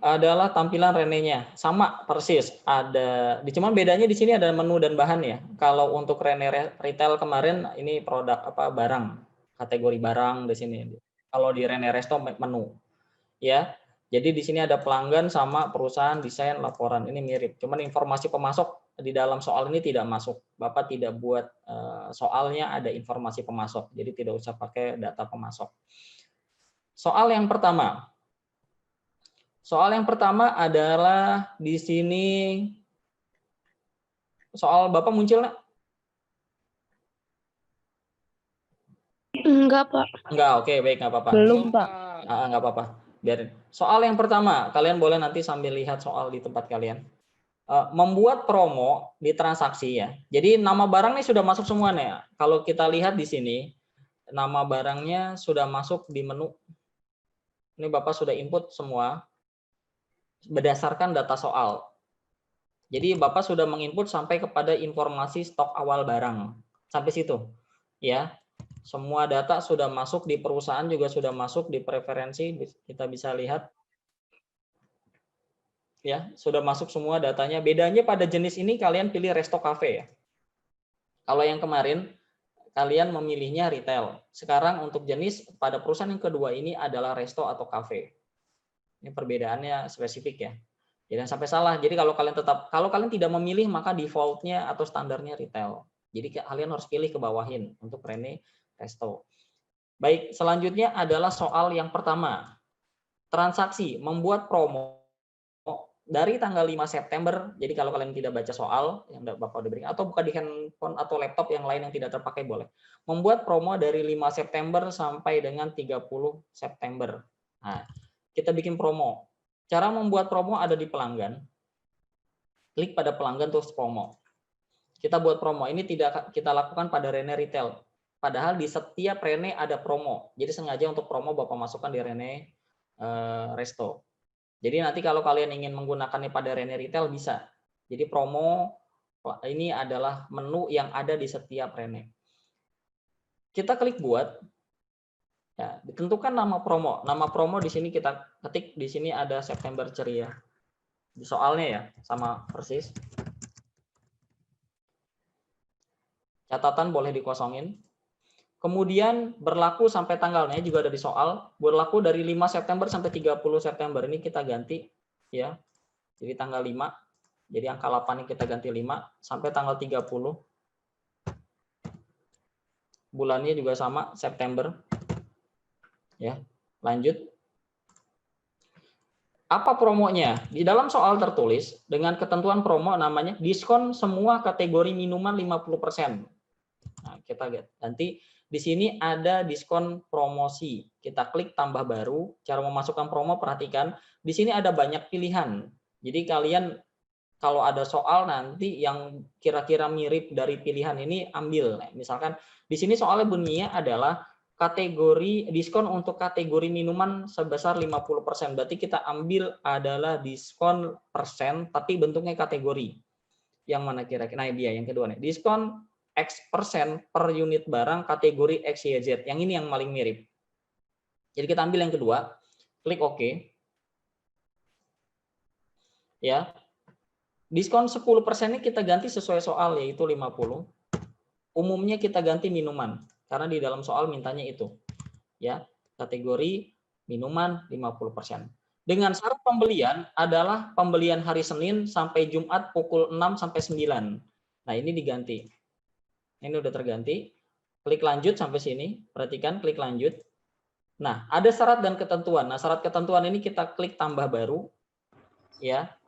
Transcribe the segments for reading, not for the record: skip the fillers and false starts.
adalah tampilan Rene-nya, sama persis. Cuman bedanya di sini ada menu dan bahan ya. Kalau untuk Rene Retail kemarin ini produk barang, kategori barang di sini. Kalau di Rene Resto menu, ya. Jadi di sini ada pelanggan sama perusahaan, desain, laporan. Ini mirip. Cuman informasi pemasok di dalam soal ini tidak masuk. Bapak tidak buat soalnya ada informasi pemasok. Jadi tidak usah pakai data pemasok. Soal yang pertama. Soal yang pertama adalah di sini soal Bapak muncul nggak? Enggak, Pak. Enggak, oke, baik, nggak apa-apa. Belum, Pak. Nggak apa-apa, biarin. Soal yang pertama, kalian boleh nanti sambil lihat soal di tempat kalian. Membuat promo di transaksi ya. Jadi nama barang ini sudah masuk semua nih ya. Kalau kita lihat di sini, nama barangnya sudah masuk di menu. Ini Bapak sudah input semua berdasarkan data soal. Jadi Bapak sudah menginput sampai kepada informasi stok awal barang. Sampai situ. Ya. Semua data sudah masuk di perusahaan, juga sudah masuk di preferensi, kita bisa lihat. Ya, sudah masuk semua datanya. Bedanya pada jenis ini kalian pilih Resto Cafe ya. Kalau yang kemarin kalian memilihnya retail. Sekarang untuk jenis pada perusahaan yang kedua ini adalah resto atau cafe. Ini perbedaannya spesifik ya. Jangan sampai salah. Jadi kalau kalian tidak memilih maka defaultnya atau standarnya retail. Jadi kalian harus pilih ke bawahin untuk Rene Resto. Baik, selanjutnya adalah soal yang pertama. Transaksi membuat promo dari tanggal 5 September. Jadi kalau kalian tidak baca soal yang Bapak udah berikan atau buka di handphone atau laptop yang lain yang tidak terpakai boleh. Membuat promo dari 5 September sampai dengan 30 September. Nah, kita bikin promo. Cara membuat promo ada di pelanggan. Klik pada pelanggan terus promo. Kita buat promo. Ini tidak kita lakukan pada Rene Retail. Padahal di setiap Rene ada promo. Jadi sengaja untuk promo Bapak masukkan di Rene Resto. Jadi nanti kalau kalian ingin menggunakannya pada Rene Retail bisa. Jadi promo ini adalah menu yang ada di setiap Rene. Kita klik buat. Ya, ditentukan nama promo. Nama promo di sini kita ketik, di sini ada September Ceria. Di soalnya ya, sama persis. Catatan boleh dikosongin. Kemudian berlaku sampai tanggalnya juga ada di soal. Berlaku dari 5 September sampai 30 September. Ini kita ganti ya. Jadi tanggal 5. Jadi angka 8 ini kita ganti 5 sampai tanggal 30. Bulannya juga sama, September. Ya, lanjut. Apa promonya? Di dalam soal tertulis dengan ketentuan promo namanya diskon semua kategori minuman 50%. Nah, kita lihat. Nanti di sini ada diskon promosi. Kita klik tambah baru. Cara memasukkan promo perhatikan. Di sini ada banyak pilihan. Jadi kalian kalau ada soal nanti yang kira-kira mirip dari pilihan ini ambil. Misalkan di sini soalnya bunyinya adalah kategori diskon untuk kategori minuman sebesar 50%. Berarti kita ambil adalah diskon persen tapi bentuknya kategori. Yang mana kira-kira? Nah, dia yang kedua nih. Diskon X persen per unit barang kategori XYZ. Yang ini yang paling mirip. Jadi kita ambil yang kedua, klik OK. Ya. Diskon 10% ini kita ganti sesuai soal yaitu 50. Umumnya kita ganti minuman karena di dalam soal mintanya itu. Ya, kategori minuman 50%. Dengan syarat pembelian adalah pembelian hari Senin sampai Jumat pukul 6 sampai 9. Nah, ini diganti. Ini udah terganti. Klik lanjut sampai sini. Perhatikan klik lanjut. Nah, ada syarat dan ketentuan. Nah, syarat ketentuan ini kita klik tambah baru. Ya.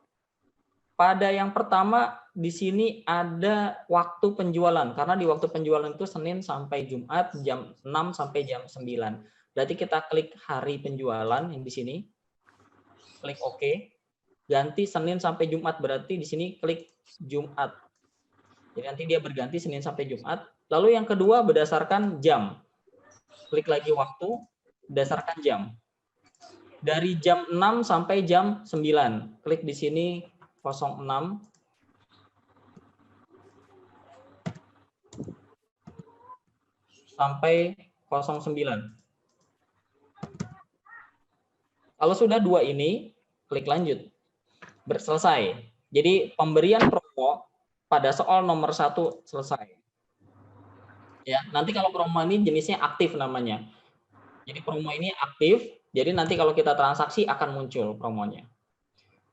Pada yang pertama di sini ada waktu penjualan. Karena di waktu penjualan itu Senin sampai Jumat jam 6 sampai jam 9. Berarti kita klik hari penjualan yang di sini. Klik OK. Ganti Senin sampai Jumat. Berarti di sini klik Jumat. Jadi nanti dia berganti Senin sampai Jumat. Lalu yang kedua berdasarkan jam. Klik lagi waktu, berdasarkan jam. Dari jam 6 sampai jam 9. Klik di sini 06. Sampai 09. Kalau sudah dua ini, Klik lanjut. Selesai. Jadi pemberian promo pada soal nomor 1 selesai. Ya, nanti kalau promo ini jenisnya aktif namanya. Jadi promo ini aktif, jadi nanti kalau kita transaksi akan muncul promonya.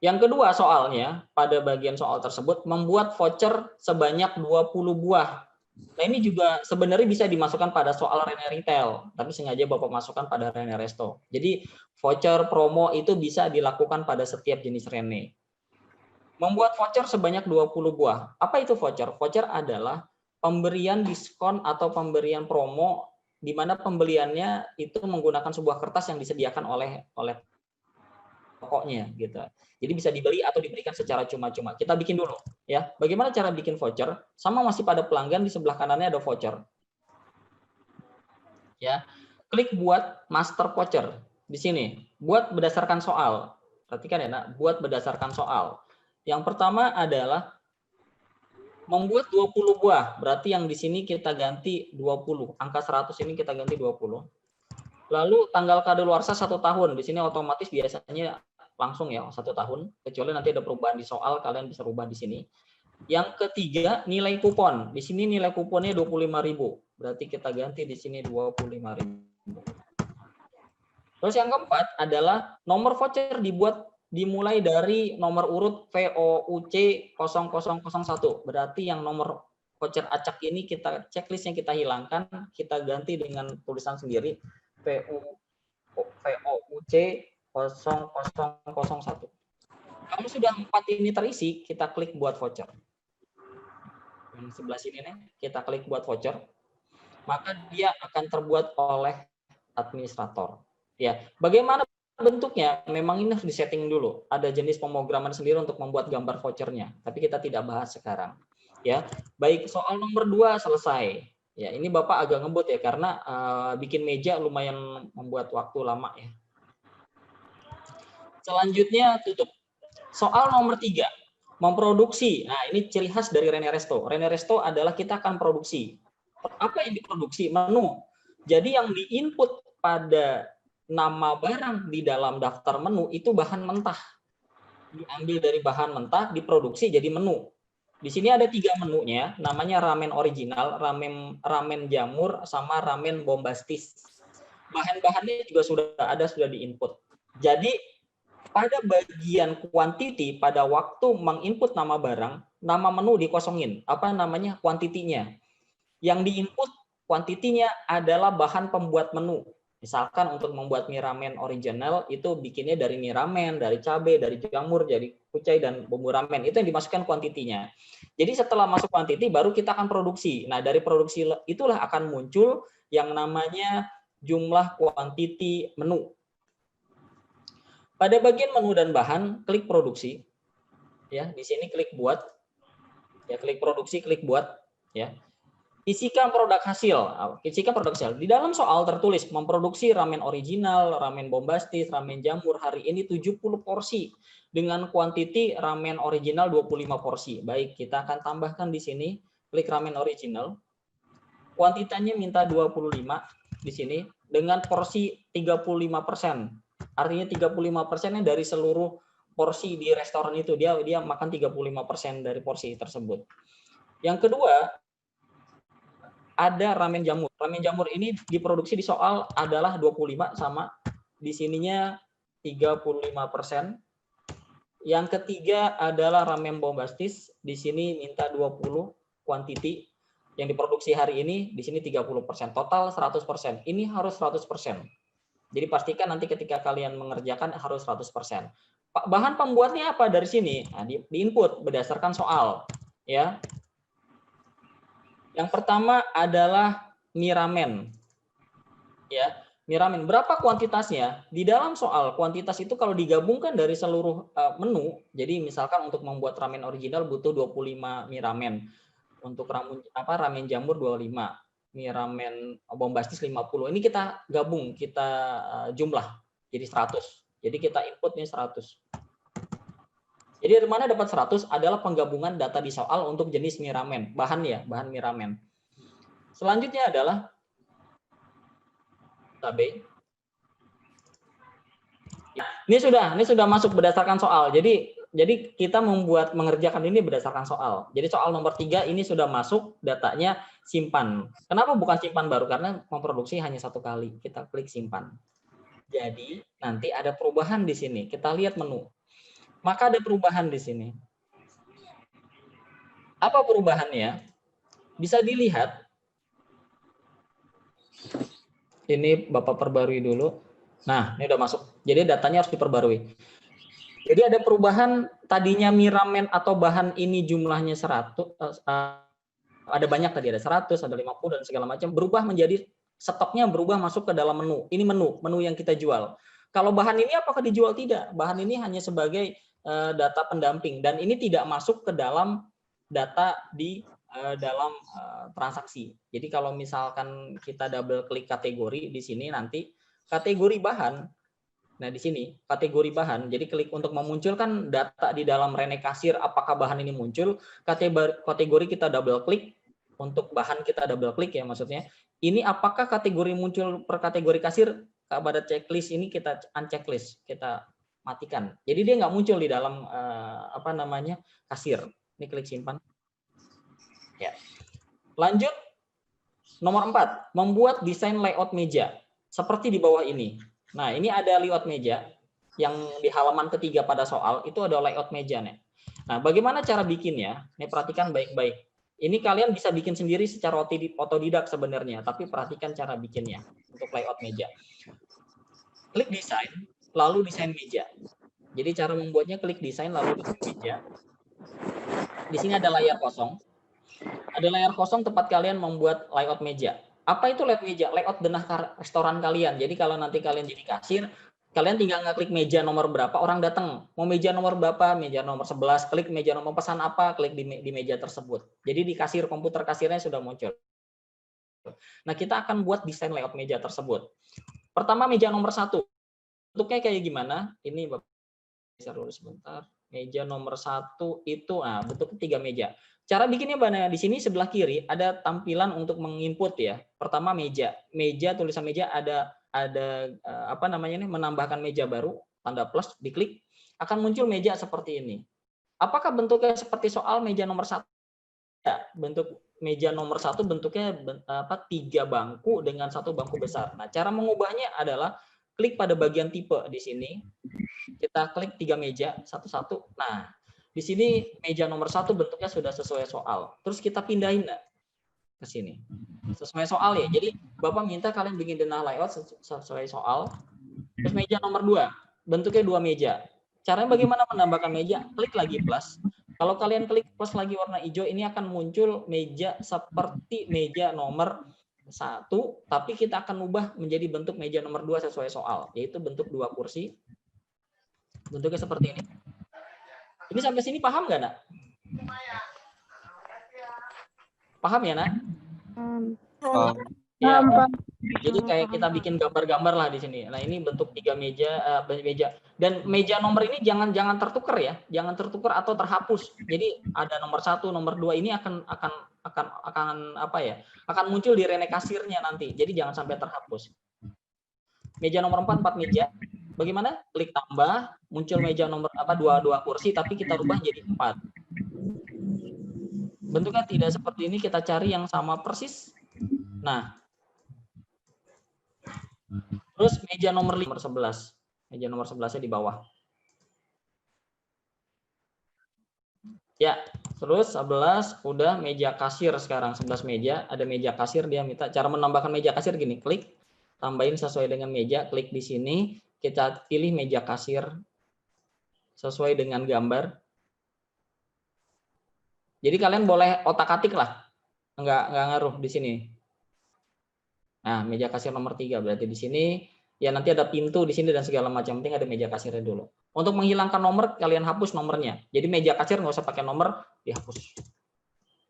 Yang kedua soalnya, pada bagian soal tersebut, membuat voucher sebanyak 20 buah. Nah ini juga sebenarnya bisa dimasukkan pada soal Rene Retail, tapi sengaja Bapak masukkan pada Rene Resto. Jadi voucher promo itu bisa dilakukan pada setiap jenis Rene. Membuat voucher sebanyak 20 buah. Apa itu voucher? Voucher adalah pemberian diskon atau pemberian promo di mana pembeliannya itu menggunakan sebuah kertas yang disediakan oleh tokonya gitu. Jadi bisa dibeli atau diberikan secara cuma-cuma. Kita bikin dulu ya. Bagaimana cara bikin voucher? Sama masih pada pelanggan, di sebelah kanannya ada voucher. Ya. Klik buat master voucher di sini. Buat berdasarkan soal. Perhatikan ya, Nak, buat berdasarkan soal. Yang pertama adalah membuat 20 buah, berarti yang di sini kita ganti 20. Angka 100 ini kita ganti 20. Lalu tanggal kadaluarsa 1 tahun. Di sini otomatis biasanya langsung ya 1 tahun. Kecuali nanti ada perubahan di soal, kalian bisa rubah di sini. Yang ketiga, nilai kupon. Di sini nilai kuponnya 25.000. Berarti kita ganti di sini 25.000. Terus yang keempat adalah nomor voucher dibuat dimulai dari nomor urut VOUC 0001. Berarti yang nomor voucher acak ini kita checklistnya kita hilangkan, kita ganti dengan tulisan sendiri VOUC 0001. Kalau sudah 4 ini terisi, kita klik buat voucher. Yang sebelah sini nih, kita klik buat voucher. Maka dia akan terbuat oleh administrator. Ya, bagaimana bentuknya? Memang ini harus disetting dulu. Ada jenis pemrograman sendiri untuk membuat gambar vouchernya, tapi kita tidak bahas sekarang. Ya, baik, soal nomor 2 selesai. Ya, ini Bapak agak ngebut ya karena bikin meja lumayan membuat waktu lama ya. Selanjutnya tutup. Soal nomor 3, memproduksi. Nah, ini ciri khas dari Rene Resto. Rene Resto adalah kita akan produksi. Apa yang diproduksi? Menu. Jadi yang diinput pada nama barang di dalam daftar menu itu bahan mentah. Diambil dari bahan mentah, diproduksi jadi menu. Di sini ada 3 menunya, namanya ramen original, ramen jamur, sama ramen bombastis. Bahan-bahannya juga sudah diinput. Jadi pada bagian quantity, pada waktu menginput nama barang, nama menu dikosongin. Apa namanya? Quantity-nya. Yang diinput quantity-nya adalah bahan pembuat menu. Misalkan untuk membuat mie ramen original itu bikinnya dari mie ramen, dari cabai, dari jamur, dari kucai dan bumbu ramen. Itu yang dimasukkan kuantitinya. Jadi setelah masuk kuantiti baru kita akan produksi. Nah, dari produksi itulah akan muncul yang namanya jumlah kuantiti menu. Pada bagian menu dan bahan, klik produksi. Ya, di sini klik buat. Ya, klik produksi, klik buat, ya. Isikan produk hasil. Isikan produk hasil. Di dalam soal tertulis memproduksi ramen original, ramen bombastis, ramen jamur hari ini 70 porsi dengan kuantiti ramen original 25 porsi. Baik, kita akan tambahkan di sini, klik ramen original. Kuantitanya minta 25 di sini dengan porsi 35%. Artinya 35%-nya dari seluruh porsi di restoran itu dia makan 35% dari porsi tersebut. Yang kedua, ada ramen jamur. Ramen jamur ini diproduksi di soal adalah 25 sama di sininya 35%. Yang ketiga adalah ramen bombastis, di sini minta 20 kuantiti. Yang diproduksi hari ini di sini 30%. Total 100%. Ini harus 100%. Jadi pastikan nanti ketika kalian mengerjakan harus 100%. Bahan pembuatnya apa dari sini? Nah, di input berdasarkan soal, ya. Yang pertama adalah mie ramen. Ya, mie ramen. Berapa kuantitasnya? Di dalam soal kuantitas itu kalau digabungkan dari seluruh menu, jadi misalkan untuk membuat ramen original butuh 25 mie ramen. Untuk ramen jamur 25, mie ramen bombastis 50. Ini kita gabung, kita jumlah jadi 100. Jadi kita input nih 100. Jadi dari mana dapat 100 adalah penggabungan data di soal untuk jenis mie ramen, bahan mie ramen. Selanjutnya adalah cabai. Ini sudah masuk berdasarkan soal. Jadi kita mengerjakan ini berdasarkan soal. Jadi soal nomor 3 ini sudah masuk, datanya simpan. Kenapa bukan simpan baru? Karena memproduksi hanya 1 kali. Kita klik simpan. Jadi nanti ada perubahan di sini. Kita lihat menu. Maka ada perubahan di sini. Apa perubahannya? Bisa dilihat. Ini Bapak perbarui dulu. Nah, ini udah masuk. Jadi datanya harus diperbarui. Jadi ada perubahan, tadinya miramen atau bahan ini jumlahnya 100, ada banyak tadi, ada 100, ada 50 dan segala macam, berubah menjadi stoknya berubah masuk ke dalam menu. Ini menu yang kita jual. Kalau bahan ini apakah dijual? Tidak. Bahan ini hanya sebagai data pendamping dan ini tidak masuk ke dalam data di dalam transaksi. Jadi kalau misalkan kita double klik kategori di sini nanti kategori bahan. Nah, di sini kategori bahan. Jadi klik untuk memunculkan data di dalam Rene Kasir, apakah bahan ini muncul? Kategori kita double klik, untuk bahan kita double klik ya maksudnya. Ini apakah kategori muncul per kategori kasir? Pada checklist ini kita unchecklist, kita matikan. Jadi dia nggak muncul di dalam apa namanya kasir. Ini klik simpan. Ya. Lanjut nomor 4, membuat desain layout meja seperti di bawah ini. Nah, ini ada layout meja yang di halaman ketiga pada soal, itu ada layout meja nih. Nah, bagaimana cara bikinnya? Nih perhatikan baik-baik. Ini kalian bisa bikin sendiri secara otodidak sebenarnya, tapi perhatikan cara bikinnya untuk layout meja. Klik desain, lalu desain meja. Jadi cara membuatnya klik desain lalu desain meja. Di sini ada layar kosong. Ada layar kosong tempat kalian membuat layout meja. Apa itu layout meja? Layout denah restoran kalian. Jadi kalau nanti kalian jadi kasir, kalian tinggal ngeklik meja nomor berapa, orang datang. Mau meja nomor berapa? Meja nomor 11, klik meja nomor pesan apa, klik di meja tersebut. Jadi di kasir, komputer kasirnya sudah muncul. Nah, kita akan buat desain layout meja tersebut. Pertama, meja nomor 1. Bentuknya kayak gimana? Ini Bapak bisa dulu sebentar. Meja nomor 1 itu, bentuknya 3 meja. Cara bikinnya di sini sebelah kiri ada tampilan untuk menginput ya. Pertama meja, tulisan meja ada apa namanya nih, menambahkan meja baru, tanda plus, diklik akan muncul meja seperti ini. Apakah bentuknya seperti soal meja nomor 1? Ya, bentuk meja nomor 1 bentuknya 3 bangku dengan 1 bangku besar. Nah, cara mengubahnya adalah klik pada bagian tipe di sini. Kita klik 3 meja satu-satu. Nah, di sini meja nomor 1 bentuknya sudah sesuai soal. Terus kita pindahin ke sini. Sesuai soal ya. Jadi Bapak minta kalian bikin denah layout sesuai soal. Terus meja nomor 2, bentuknya 2 meja. Caranya bagaimana menambahkan meja? Klik lagi plus. Kalau kalian klik plus lagi warna hijau, ini akan muncul meja seperti meja nomor 1, tapi kita akan ubah menjadi bentuk meja nomor 2 sesuai soal, yaitu bentuk 2 kursi. Bentuknya seperti ini. Ini sampai sini paham nggak, Nak? Paham ya, Nak? Ya, jadi kayak kita bikin gambar-gambar lah di sini. Nah, ini bentuk 3 meja, meja. Dan meja nomor ini jangan tertukar ya, jangan tertukar atau terhapus. Jadi ada nomor 1, nomor 2 ini akan apa ya? Akan muncul di Rene Kasirnya nanti. Jadi jangan sampai terhapus. Meja nomor 4 meja. Bagaimana? Klik tambah, muncul meja nomor 2 kursi, tapi kita rubah jadi 4. Bentuknya tidak seperti ini, kita cari yang sama persis. Nah, terus meja nomor 11. Meja nomor 11-nya di bawah. Ya, terus 11 udah meja kasir sekarang, 11 meja, ada meja kasir, dia minta cara menambahkan meja kasir gini, klik, tambahin sesuai dengan meja, klik di sini, kita pilih meja kasir sesuai dengan gambar. Jadi kalian boleh otak-atik lah, nggak ngaruh di sini. Nah, meja kasir nomor 3 berarti di sini ya nanti ada pintu di sini dan segala macam, penting ada meja kasirnya dulu. Untuk menghilangkan nomor, kalian hapus nomornya. Jadi meja kasir nggak usah pakai nomor, dihapus.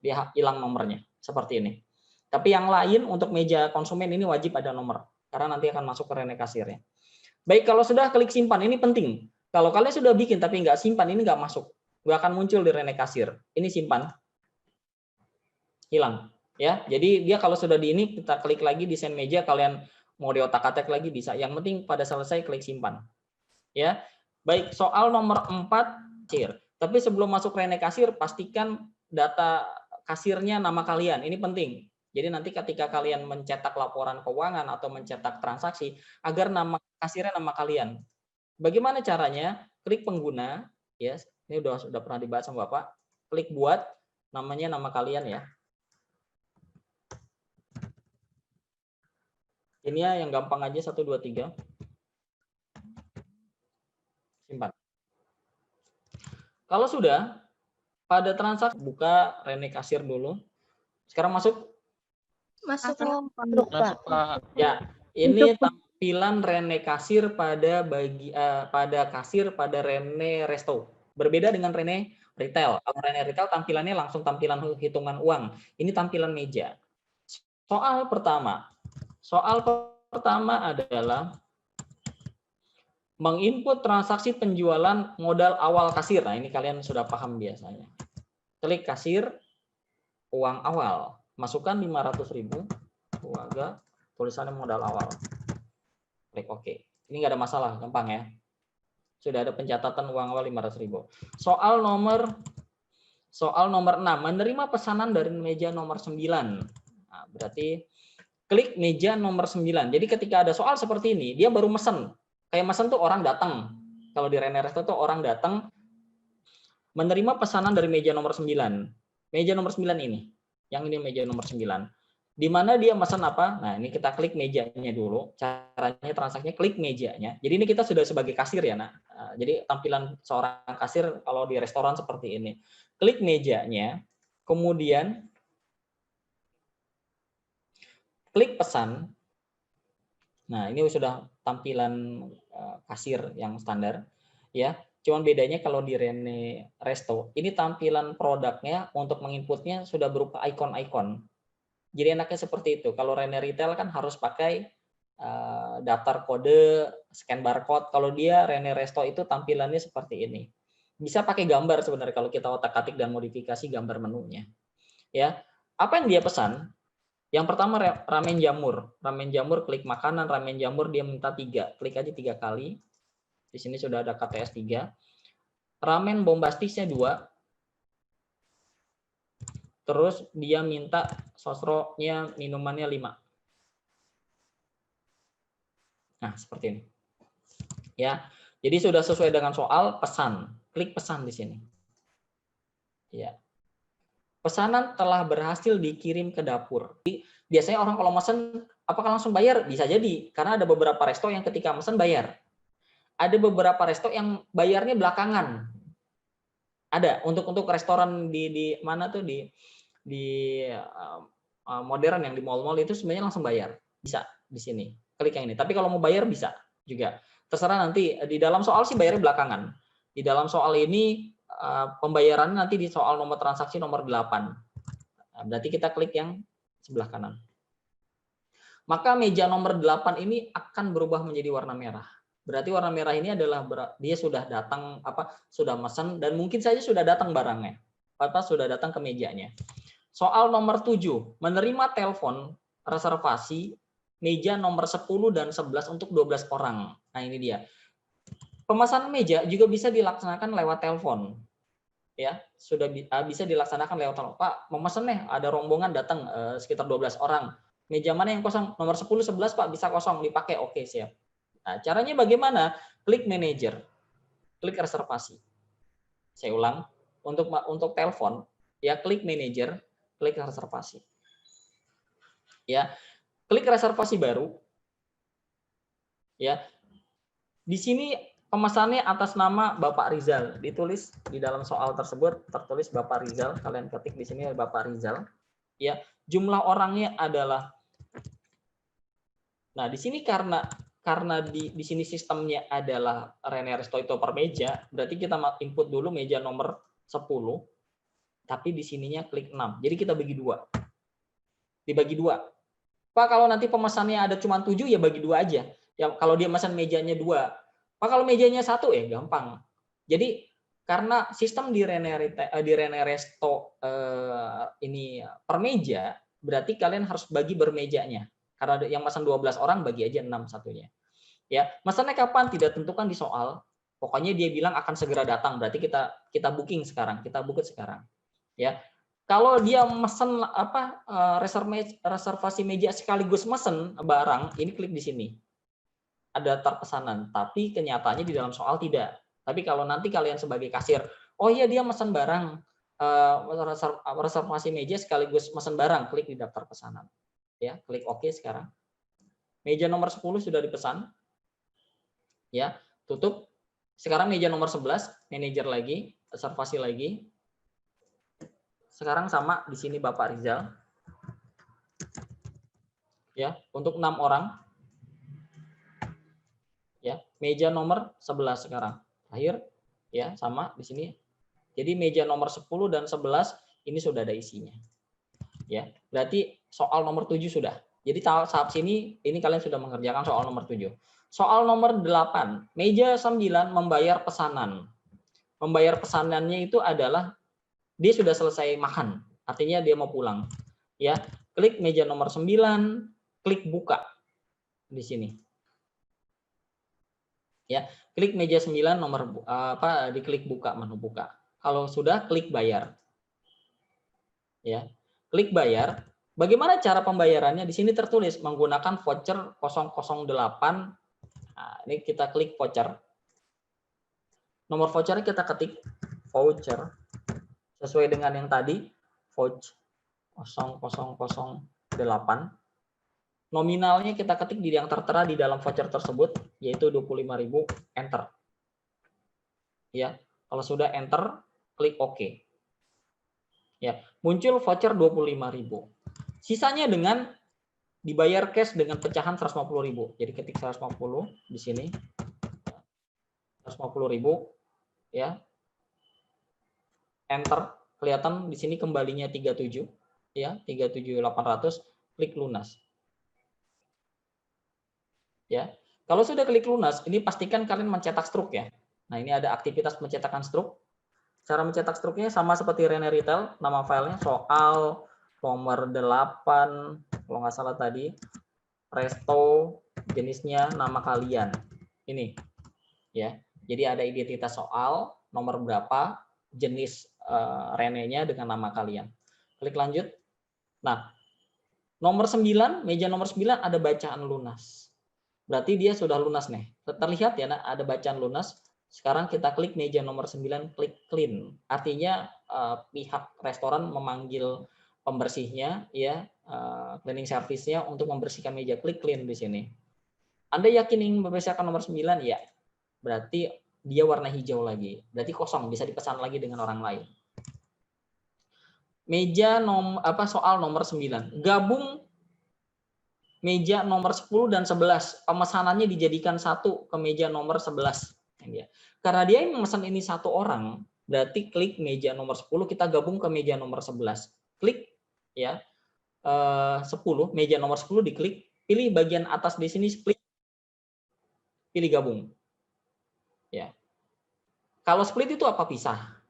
Dia hilang nomornya seperti ini. Tapi yang lain untuk meja konsumen ini wajib ada nomor karena nanti akan masuk ke Rene Kasirnya. Baik, kalau sudah klik simpan, ini penting. Kalau kalian sudah bikin tapi nggak simpan, ini nggak masuk. Nggak akan muncul di Rene Kasir. Ini simpan. Hilang. Ya, jadi dia kalau sudah di ini, kita klik lagi desain meja, kalian mau di otak-atik lagi bisa. Yang penting pada selesai klik simpan. Ya. Baik, soal nomor 4 kasir. Tapi sebelum masuk Rene kasir, pastikan data kasirnya nama kalian. Ini penting. Jadi nanti ketika kalian mencetak laporan keuangan atau mencetak transaksi, agar nama kasirnya nama kalian. Bagaimana caranya? Klik pengguna, ya. Ini sudah pernah dibahas sama Bapak. Klik buat, namanya nama kalian ya. Ini ya yang gampang aja 1 2 3. Simpan. Kalau sudah, pada transaksi buka Rene kasir dulu. Sekarang masuk. Masuk Pak. Ya, ini tampilan Rene kasir pada kasir pada Rene Resto. Berbeda dengan Rene retail. Kalau Rene retail tampilannya langsung tampilan hitungan uang. Ini tampilan meja. Soal pertama adalah menginput transaksi penjualan modal awal kasir. Nah, ini kalian sudah paham biasanya. Klik kasir, uang awal. Masukkan 500.000. Keluarga, tulisannya modal awal. Klik OK. Ini nggak ada masalah, gampang ya. Sudah ada pencatatan uang awal 500.000. Soal nomor 6, menerima pesanan dari meja nomor 9. Nah, berarti klik meja nomor 9. Jadi ketika ada soal seperti ini, dia baru mesen. Kayak mesen tuh orang datang. Kalau di Rene Resto tuh orang datang menerima pesanan dari meja nomor 9. Meja nomor 9 ini. Yang ini meja nomor 9. Di mana dia pesan apa? Nah, ini kita klik mejanya dulu. Caranya transaksinya klik mejanya. Jadi ini kita sudah sebagai kasir ya, Nak. Jadi tampilan seorang kasir kalau di restoran seperti ini. Klik mejanya, kemudian klik pesan. Nah, ini sudah tampilan kasir yang standar ya. Cuman bedanya kalau di Rene Resto, ini tampilan produknya untuk menginputnya sudah berupa ikon-ikon. Jadi enaknya seperti itu. Kalau Rene Retail kan harus pakai daftar kode, scan barcode. Kalau dia Rene Resto itu tampilannya seperti ini. Bisa pakai gambar sebenarnya kalau kita otak-atik dan modifikasi gambar menunya. Ya, apa yang dia pesan? Yang pertama ramen jamur. Ramen jamur, klik makanan, ramen jamur dia minta 3. Klik aja 3 kali. Di sini sudah ada KTS 3. Ramen bombastisnya 2. Terus dia minta sosro-nya minumannya 5. Nah, seperti ini. Ya. Jadi sudah sesuai dengan soal pesan. Klik pesan di sini. Ya. Pesanan telah berhasil dikirim ke dapur. Biasanya orang kalau mesen, apakah langsung bayar? Bisa jadi, karena ada beberapa resto yang ketika mesen bayar. Ada beberapa resto yang bayarnya belakangan. Ada untuk restoran di mana tuh di modern yang di mall-mall itu sebenarnya langsung bayar. Bisa di sini. Klik yang ini. Tapi kalau mau bayar bisa juga. Terserah nanti di dalam soal sih bayarnya belakangan. Di dalam soal ini pembayaran nanti di soal nomor transaksi nomor 8. Nah, berarti kita klik yang sebelah kanan. Maka meja nomor 8 ini akan berubah menjadi warna merah. Berarti warna merah ini adalah dia sudah datang sudah mesen dan mungkin saja sudah datang barangnya. Sudah datang ke mejanya. Soal nomor 7, menerima telepon reservasi meja nomor 10 dan 11 untuk 12 orang. Nah, ini dia. Pemesanan meja juga bisa dilaksanakan lewat telepon. Ya, sudah bisa dilaksanakan lewat telepon. Pak, mau mesen nih, ada rombongan datang sekitar 12 orang. Meja mana yang kosong? Nomor 10, 11, Pak, bisa kosong, dipakai. Oke, siap. Nah, caranya bagaimana? Klik manajer. Klik reservasi. Saya ulang, untuk telepon, ya klik manajer, klik reservasi. Ya, klik reservasi baru. Ya. Di sini pemesannya atas nama Bapak Rizal, ditulis di dalam soal tersebut tertulis Bapak Rizal, kalian ketik di sini Bapak Rizal. Ya, jumlah orangnya adalah. Nah, di sini karena di sini sistemnya adalah Rene Resto itu per meja, berarti kita input dulu meja nomor 10, tapi di sininya klik 6. Jadi kita bagi 2. Dibagi 2. Pak, kalau nanti pemesannya ada cuma 7 ya bagi 2 aja. Ya kalau dia pesan mejanya 2. Pak, kalau mejanya 1 ya gampang. Jadi karena sistem di Rene Resto ini per meja, berarti kalian harus bagi bermejanya. Karena yang pesan 12 orang bagi aja 6 satunya. Ya, mesennya kapan tidak tentukan di soal. Pokoknya dia bilang akan segera datang, berarti kita booking sekarang, kita book sekarang. Ya, kalau dia mesen reservasi meja sekaligus mesen barang, ini klik di sini. Ada daftar pesanan, tapi kenyataannya di dalam soal tidak. Tapi kalau nanti kalian sebagai kasir, oh iya dia mesen barang, reservasi meja sekaligus mesen barang, klik di daftar pesanan. Ya, klik OK sekarang. Meja nomor 10 sudah dipesan. Ya, tutup. Sekarang meja nomor 11, manajer lagi, reservasi lagi. Sekarang sama di sini Bapak Rizal. Ya, untuk 6 orang. Ya, meja nomor 11 sekarang. Terakhir, ya, sama di sini. Jadi meja nomor 10 dan 11 ini sudah ada isinya. Ya, berarti soal nomor 7 sudah. Jadi saat sini ini kalian sudah mengerjakan soal nomor 7. Soal nomor 8, meja 9 membayar pesanan. Membayar pesanannya itu adalah dia sudah selesai makan, artinya dia mau pulang. Ya, klik meja nomor 9, klik buka di sini. Ya, klik meja 9 nomor diklik buka, menu buka. Kalau sudah, klik bayar. Ya, klik bayar. Bagaimana cara pembayarannya? Di sini tertulis menggunakan voucher 008. Nah, ini kita klik voucher. Nomor vouchernya kita ketik voucher sesuai dengan yang tadi, voucher 0008. Nominalnya kita ketik di yang tertera di dalam voucher tersebut, yaitu 25.000, enter. Ya, kalau sudah enter, klik OK. Ya, muncul voucher 25.000. Sisanya dengan dibayar cash dengan pecahan 150.000. Jadi ketik 150 di sini. 150.000 ya. Enter. Kelihatan di sini kembalinya 37 ya, 37.800, klik lunas. Ya. Kalau sudah klik lunas, ini pastikan kalian mencetak struk ya. Nah, ini ada aktivitas mencetakan struk. Cara mencetak struknya sama seperti Rene Retail, nama filenya soal nomor 8, kalau nggak salah tadi, resto, jenisnya nama kalian. Ini ya. Jadi ada identitas soal, nomor berapa, jenis Rene-nya dengan nama kalian. Klik lanjut. Nah, nomor 9, meja nomor 9 ada bacaan lunas. Berarti dia sudah lunas nih. Terlihat ya, ada bacaan lunas. Sekarang kita klik meja nomor 9, klik clean. Artinya pihak restoran memanggil pembersihnya, ya, cleaning service-nya untuk membersihkan meja. Klik clean di sini. Anda yakin ingin membersihkan nomor 9? Ya. Berarti dia warna hijau lagi. Berarti kosong, bisa dipesan lagi dengan orang lain. Meja soal nomor 9. Gabung meja nomor 10 dan 11. Pemesanannya dijadikan satu ke meja nomor 11. Karena dia yang memesan ini satu orang, berarti klik meja nomor 10, kita gabung ke meja nomor 11. Klik ya. 10, meja nomor 10 diklik, pilih bagian atas di sini split, pilih gabung. Ya. Kalau split itu apa? Pisah.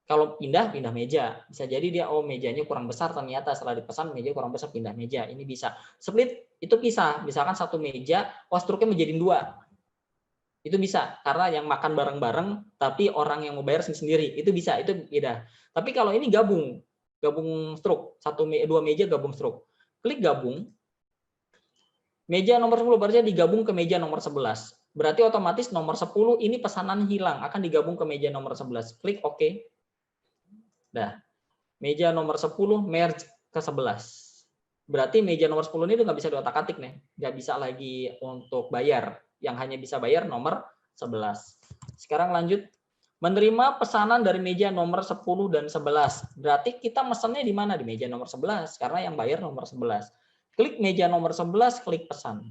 Kalau pindah meja. Bisa jadi dia mejanya kurang besar, ternyata setelah dipesan meja kurang besar, pindah meja. Ini bisa. Split itu pisah. Misalkan satu meja, struknya menjadi 2. Itu bisa, karena yang makan bareng-bareng, tapi orang yang mau bayar sendiri, itu bisa, itu beda. Tapi kalau ini gabung struk, 2 meja gabung struk. Klik gabung, meja nomor 10 berarti digabung ke meja nomor 11. Berarti otomatis nomor 10 ini pesanan hilang, akan digabung ke meja nomor 11. Klik OK. Nah, meja nomor 10 merge ke 11. Berarti meja nomor 10 ini udah nggak bisa diotak-atik nih, nggak bisa lagi untuk bayar. Yang hanya bisa bayar nomor 11. Sekarang lanjut. Menerima pesanan dari meja nomor 10 dan 11. Berarti kita mesennya di mana? Di meja nomor 11. Karena yang bayar nomor 11. Klik meja nomor 11, klik pesan.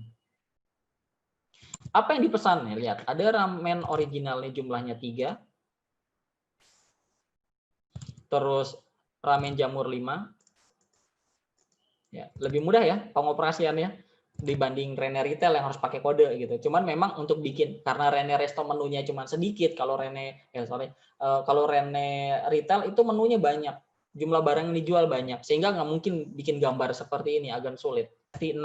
Apa yang dipesan? Lihat, ada ramen originalnya jumlahnya 3. Terus ramen jamur 5. Ya, lebih mudah ya pengoperasiannya dibanding Rene Retail yang harus pakai kode gitu. Cuman memang untuk bikin, karena Rene Resto menunya cuma sedikit, kalau kalau Rene Retail itu menunya banyak, jumlah barang yang dijual banyak, sehingga nggak mungkin bikin gambar seperti ini, agak sulit. T6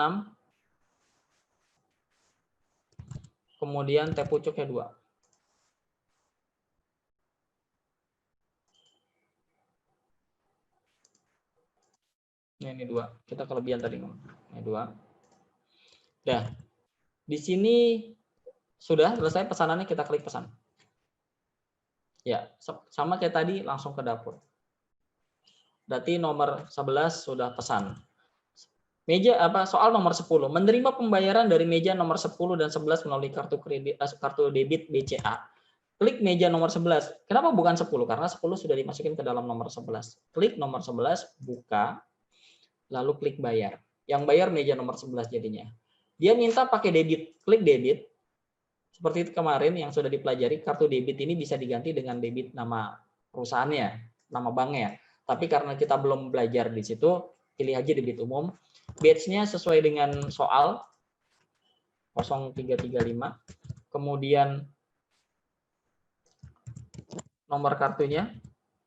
kemudian T pucuknya 2. Ini 2. Kita kelebihan tadi. Ini 2. Dah. Di sini sudah selesai pesanannya, kita klik pesan. Ya, sama kayak tadi, langsung ke dapur. Berarti nomor 11 sudah pesan. Soal nomor 10. Menerima pembayaran dari meja nomor 10 dan 11 melalui kartu debit BCA. Klik meja nomor 11. Kenapa bukan 10? Karena 10 sudah dimasukin ke dalam nomor 11. Klik nomor 11, buka, lalu klik bayar. Yang bayar meja nomor 11 jadinya. Dia minta pakai debit. Klik debit. Seperti itu kemarin yang sudah dipelajari, kartu debit ini bisa diganti dengan debit nama perusahaannya, nama banknya. Tapi karena kita belum belajar di situ, pilih aja debit umum. Batch-nya sesuai dengan soal 0335. Kemudian nomor kartunya,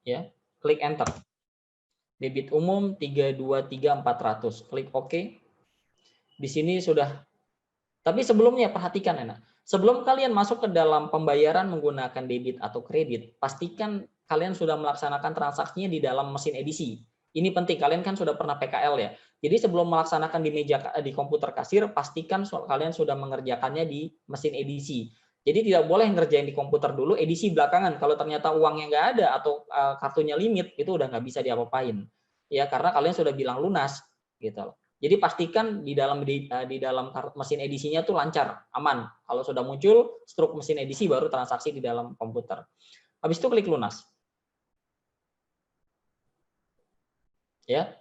ya, klik enter. Debit umum 323400. Klik OK. Di sini sudah. Tapi sebelumnya perhatikan, enak. Sebelum kalian masuk ke dalam pembayaran menggunakan debit atau kredit, pastikan kalian sudah melaksanakan transaksinya di dalam mesin edisi. Ini penting, kalian kan sudah pernah PKL ya. Jadi sebelum melaksanakan di komputer kasir, pastikan kalian sudah mengerjakannya di mesin edisi. Jadi tidak boleh ngerjain di komputer dulu, edisi belakangan. Kalau ternyata uangnya nggak ada atau kartunya limit, itu udah nggak bisa diapa-apain. Ya, karena kalian sudah bilang lunas, gitu loh. Jadi pastikan di dalam mesin edisinya tuh lancar, aman. Kalau sudah muncul struk mesin edisi, baru transaksi di dalam komputer. Habis itu klik lunas. Ya,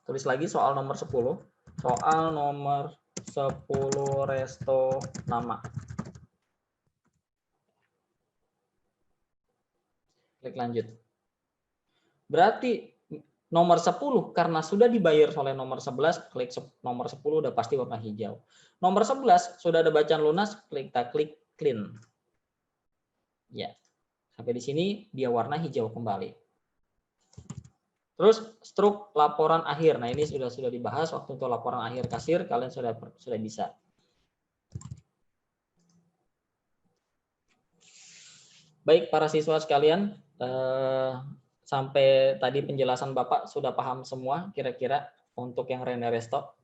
tulis lagi soal nomor 10. Soal nomor 10 resto nama. Klik lanjut. Berarti nomor 10 karena sudah dibayar oleh nomor 11, klik nomor 10 udah pasti warna hijau. Nomor 11 sudah ada bacaan lunas, kita klik clean. Ya. Sampai di sini dia warna hijau kembali. Terus struk laporan akhir. Nah, ini sudah dibahas waktu untuk laporan akhir kasir, kalian sudah bisa. Baik para siswa sekalian, sampai tadi penjelasan Bapak sudah paham semua kira-kira untuk yang Rene Resto.